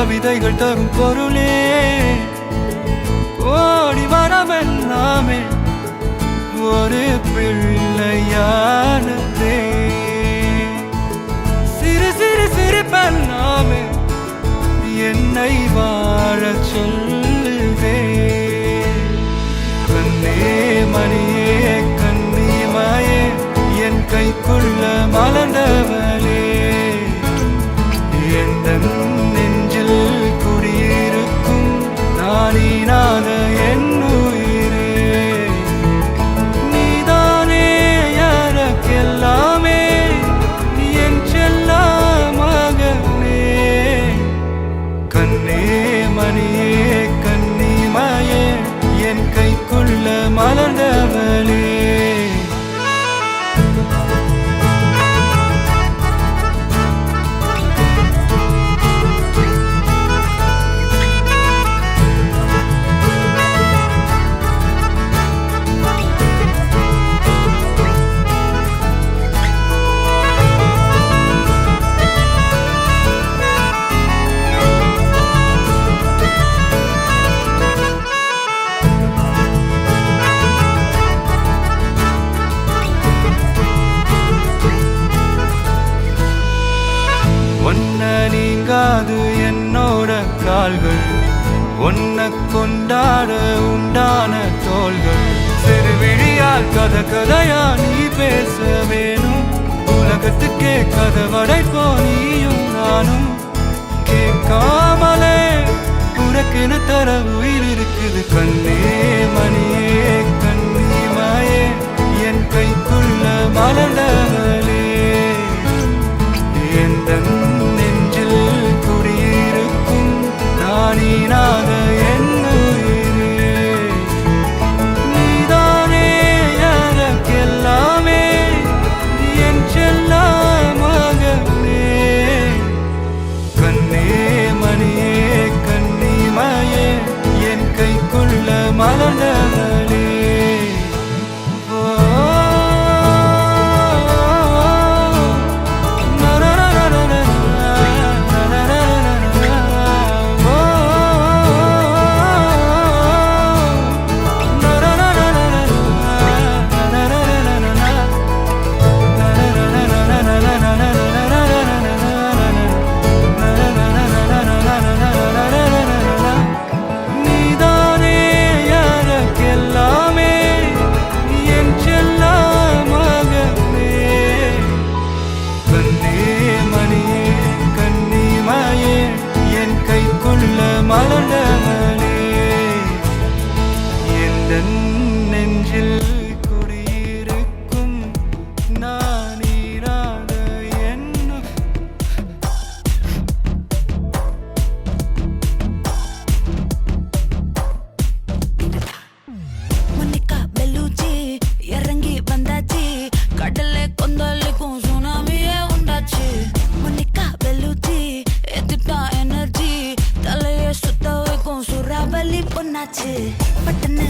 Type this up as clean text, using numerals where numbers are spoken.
கவிதைகள் தரும் பொருளே ஓடி வரவெல்லாமே ஒரு பிள்ளையானதே சிறு சிறு சிரிப்பெல்லாமே என்னை வாழச் சொல்லுதே கண்ணே மணியே கண்ணிமாயே என் கைக்குள்ள மலர்ந்தவளே எந்த நெஞ்சில் குடியிருக்கும் நானீனான என் உயிரே நீதானே எனக்கெல்லாமே என் செல்ல மகனே கண்ணே மணியே கண்ணிமாயே என் கைக்குள்ள மலர்ந்தவளே நீங்காது என்னோட கால்கள் ஒன்ன கொண்டாட உண்டான தோள்கள் சிறு விழியால் கதையா நீ பேச வேணும் உலகத்துக்கே கதவடைப்போ நீயும் நானும் கேட்காமலே உனக்கென தர உயிர் இருக்குது கண்ணே மணியே கண்ணிமாயே என் கைக்குள்ள மலர்ந்தவளே எந்த நெஞ்சில் குடியிருக்கும் நானீனாக என் உயிரே நீதானே எனக்கெல்லாமே என் செல்ல மகனே கண்ணே மணியே கண்ணிமாயே என் கைக்குள்ள மலர்ந்தவளே மலர்ந்தவளே எந்த நெஞ்சில் குடியிருக்கும் நானீராத என்ன மோனிகா பெல்லூச்சி இறங்கி வந்தாச்சு கடலை கொந்தளிக்கும் சுனாமியே உண்டாச்சு மோனிகா பெல்லூச்சி எதிர்த்தா எனர்ஜி தலைய சுத்த வைக்கும் சூறாவளி பொண்ணாச்சு பட்டுன்னு